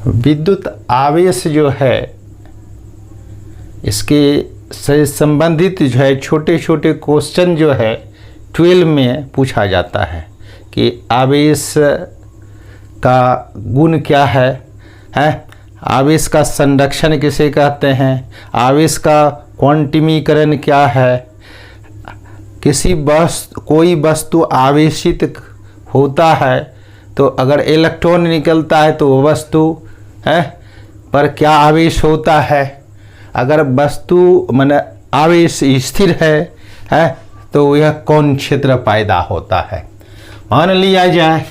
विद्युत आवेश जो है इसके से संबंधित जो है छोटे छोटे क्वेश्चन जो है 12 में पूछा जाता है कि आवेश का गुण क्या है, आवेश का संरक्षण किसे कहते हैं, आवेश का क्वांटमीकरण क्या है, कोई वस्तु आवेशित होता है तो अगर इलेक्ट्रॉन निकलता है तो वह वस्तु पर क्या आवेश होता है, अगर वस्तु माने आवेश स्थिर है तो यह कौन क्षेत्र पैदा होता है। मान लिया जाए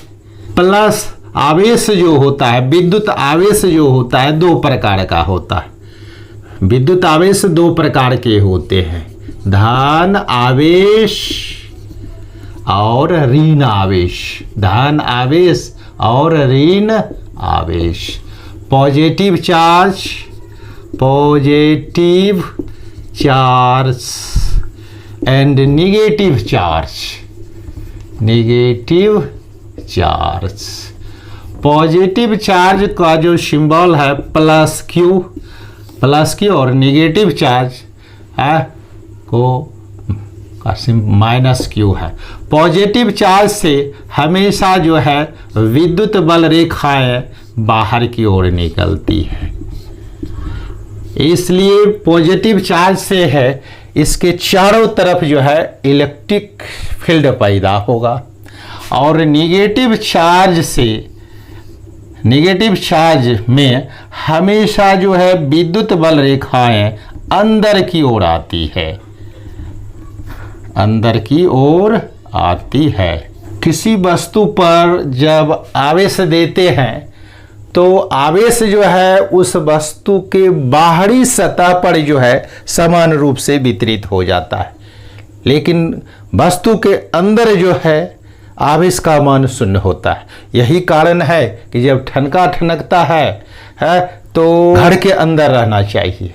प्लस आवेश जो होता है, विद्युत आवेश जो होता है 2 प्रकार का होता है। विद्युत आवेश 2 प्रकार के होते हैं, धन आवेश और ऋण आवेश। धन आवेश और ऋण आवेश, positive charge and negative charge. Positive charge का जो सिंबल है प्लस क्यू और नेगेटिव चार्ज है को माइनस क्यू है। पॉजिटिव चार्ज से हमेशा जो है विद्युत बल रेखाएं बाहर की ओर निकलती है, इसलिए पॉजिटिव चार्ज से है इसके चारों तरफ जो है इलेक्ट्रिक फील्ड पैदा होगा, और नेगेटिव चार्ज में हमेशा जो है विद्युत बल रेखाएं अंदर की ओर आती है। किसी वस्तु पर जब आवेश देते हैं तो आवेश जो है उस वस्तु के बाहरी सतह पर जो है समान रूप से वितरित हो जाता है, लेकिन वस्तु के अंदर जो है आवेश का मान शून्य होता है। यही कारण है कि जब ठनका ठनकता है तो घर के अंदर रहना चाहिए।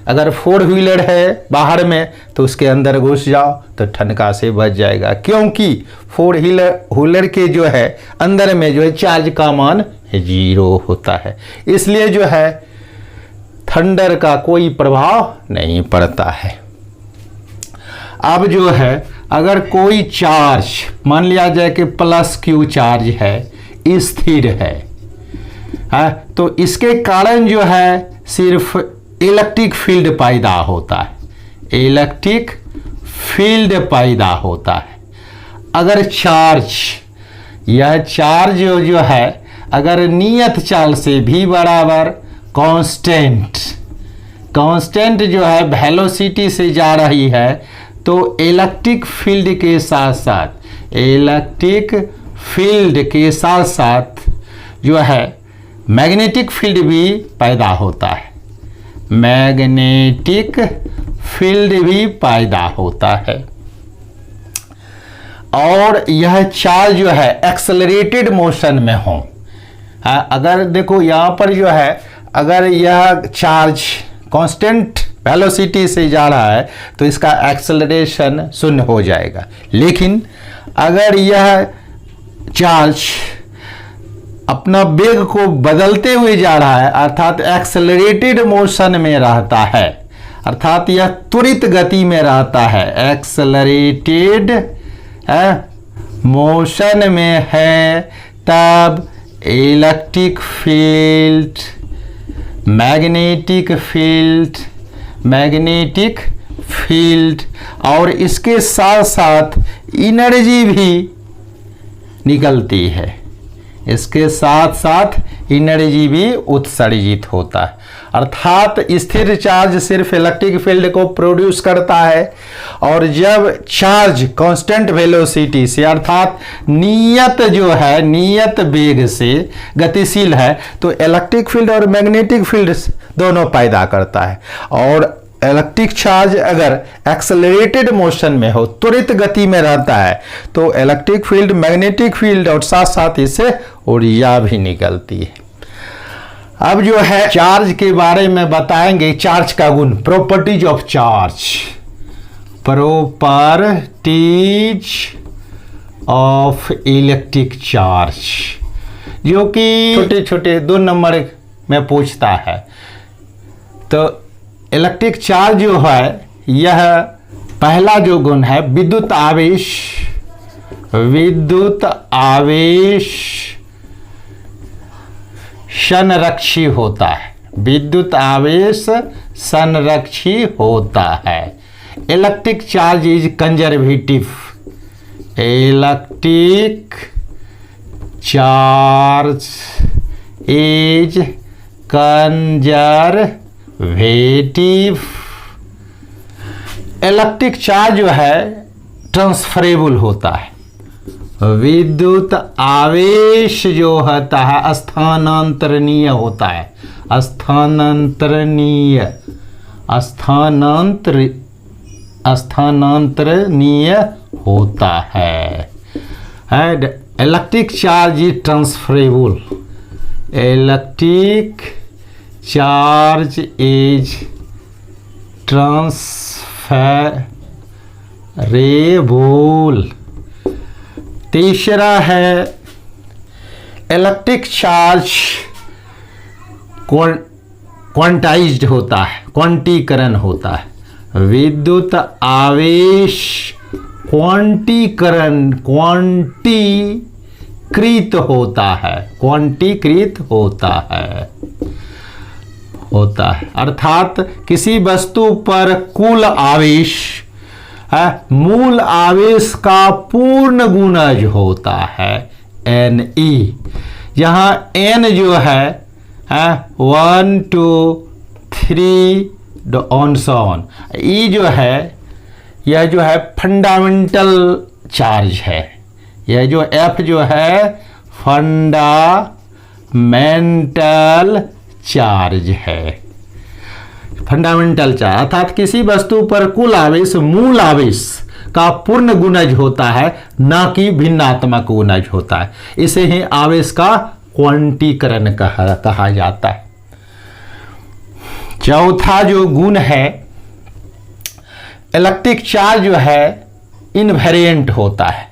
अगर 4 व्हीलर है बाहर में तो उसके अंदर घुस जाओ तो ठनका से बच जाएगा, क्योंकि 4 व्हीलर के जो है अंदर में जो है चार्ज का मान 0 होता है, इसलिए जो है थंडर का कोई प्रभाव नहीं पड़ता है। अब जो है अगर कोई चार्ज मान लिया जाए कि प्लस क्यू चार्ज है, स्थिर है, तो इसके कारण जो है सिर्फ इलेक्ट्रिक फील्ड पैदा होता है। अगर यह चार्ज जो है अगर नियत चाल से v बराबर कांस्टेंट जो है वेलोसिटी से जा रही है तो इलेक्ट्रिक फील्ड के साथ जो है मैग्नेटिक फील्ड भी पैदा होता है। और यह चार्ज जो है एक्सेलरेटेड मोशन में हो, अगर देखो यहाँ पर जो है अगर यह चार्ज कांस्टेंट वेलोसिटी से जा रहा है तो इसका एक्सेलरेशन 0 हो जाएगा, लेकिन अगर यह चार्ज अपना वेग को बदलते हुए जा रहा है अर्थात एक्सेलरेटेड मोशन में रहता है, अर्थात यह त्वरित गति में रहता है, एक्सेलरेटेड मोशन में है, तब इलेक्ट्रिक फील्ड मैग्नेटिक फील्ड और इसके साथ साथ एनर्जी भी निकलती है, इसके साथ साथ एनर्जी भी उत्सर्जित होता है। अर्थात स्थिर चार्ज सिर्फ इलेक्ट्रिक फील्ड को प्रोड्यूस करता है, और जब चार्ज कांस्टेंट वेलोसिटी से अर्थात नियत वेग से गतिशील है तो इलेक्ट्रिक फील्ड और मैग्नेटिक फील्ड दोनों पैदा करता है। और इलेक्ट्रिक चार्ज अगर एक्सेलरेटेड मोशन में हो, त्वरित गति में रहता है, तो इलेक्ट्रिक फील्ड मैग्नेटिक फील्ड और साथ साथ इससे ऊर्जा भी निकलती है। अब जो है चार्ज के बारे में बताएंगे, चार्ज का गुण, properties of charge, properties of electric charge, जो कि छोटे छोटे 2 नंबर में पूछता है। तो इलेक्ट्रिक चार्ज जो है यह पहला जो गुण है विद्युत आवेश संरक्षी होता है। विद्युत आवेश संरक्षी होता है। Electric charge is conservative. Electric charge is conservative. Electric charge जो है ट्रांसफरेबल होता है। विद्युत आवेश जो होता है स्थानांतरणीय होता है। स्थानांतरणीय होता है। Electric charge is transferable. Electric charge is transferable. तीसरा है इलेक्ट्रिक चार्ज क्वांटाइज्ड होता है, क्वांटीकरण होता है। विद्युत आवेश क्वांटीकृत होता है। क्वांटीकृत होता है अर्थात किसी वस्तु पर कुल आवेश मूल आवेश का पूर्ण गुणज होता है Ne। यहाँ n जो है 1 2 3 ऑन सॉन। E जो है यह जो है फंडामेंटल चार्ज है। यह जो F जो है फंडामेंटल चार्ज है। फंडामेंटल चार्ज अर्थात किसी वस्तु पर कुल आवेश मूल आवेश का पूर्ण गुणज होता है, ना कि भिन्नात्मक गुणज होता है। इसे ही आवेश का क्वांटीकरण कहा जाता है। चौथा जो गुण है इलेक्ट्रिक चार्ज जो है इनवेरिएंट होता है।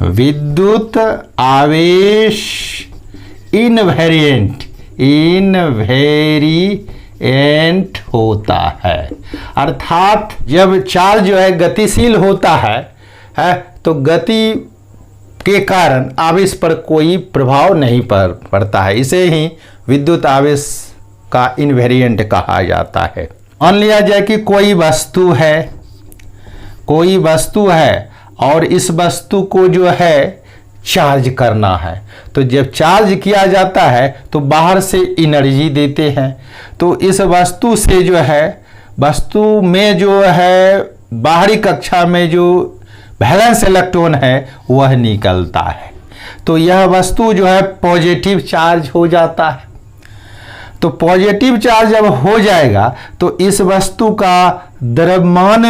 विद्युत आवेश इनवेरिएंट होता है। अर्थात जब चार्ज जो है गतिशील होता है तो गति के कारण आवेश पर कोई प्रभाव नहीं पड़ता है। इसे ही विद्युत आवेश का इनवेरिएंट कहा जाता है। मान लिया जाए कि कोई वस्तु है और इस वस्तु को जो है चार्ज करना है। तो जब चार्ज किया जाता है तो बाहर से एनर्जी देते हैं। तो इस वस्तु से जो है वस्तु में जो है बाहरी कक्षा में जो वैलेंस इलेक्ट्रॉन है वह निकलता है। तो यह वस्तु जो है पॉजिटिव चार्ज हो जाता है। तो पॉजिटिव चार्ज जब हो जाएगा तो इस वस्तु का द्रव्यमान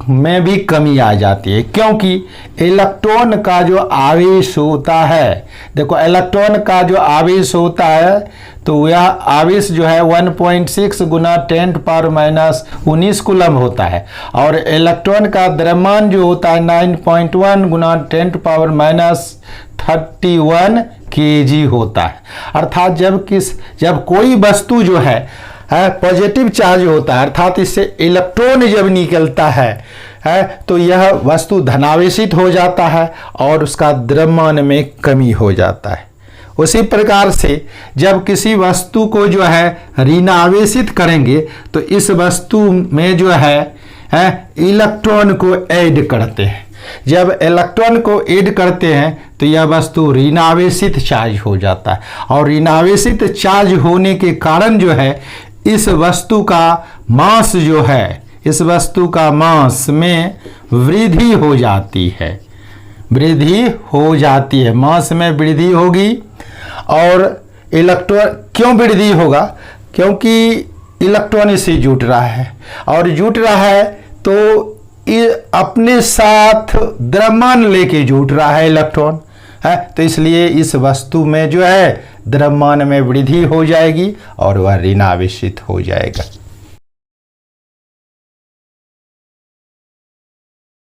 में भी कमी आ जाती है, क्योंकि इलेक्ट्रॉन का जो आवेश होता है, देखो इलेक्ट्रॉन का जो आवेश होता है तो यह आवेश जो है 1.6 गुना 10⁻⁻19 कूलम होता है और इलेक्ट्रॉन का द्रव्यमान जो होता है 9.1 गुना 10⁻31 kg होता है। अर्थात जब कोई वस्तु जो है पॉजिटिव चार्ज होता है अर्थात इससे इलेक्ट्रॉन जब निकलता है तो यह वस्तु धनावेशित हो जाता है और उसका द्रव्यमान में कमी हो जाता है। उसी प्रकार से जब किसी वस्तु को जो है ऋणावेशित करेंगे तो इस वस्तु में जो है इलेक्ट्रॉन को ऐड करते हैं। जब इलेक्ट्रॉन को ऐड करते हैं तो यह वस्तु ऋणावेशित चार्ज हो जाता है और ऋणावेशित चार्ज होने के कारण जो है इस वस्तु का मास जो है, इस वस्तु का मास में वृद्धि हो जाती है। मास में वृद्धि होगी और इलेक्ट्रॉन क्यों वृद्धि होगा? क्योंकि इलेक्ट्रॉन इसे जुट रहा है और जुट रहा है तो ये अपने साथ द्रव्यमान लेके जुट रहा है इलेक्ट्रॉन है। तो इसलिए इस वस्तु में जो है द्रव्यमान में वृद्धि हो जाएगी और वह ऋणावेशित हो जाएगा।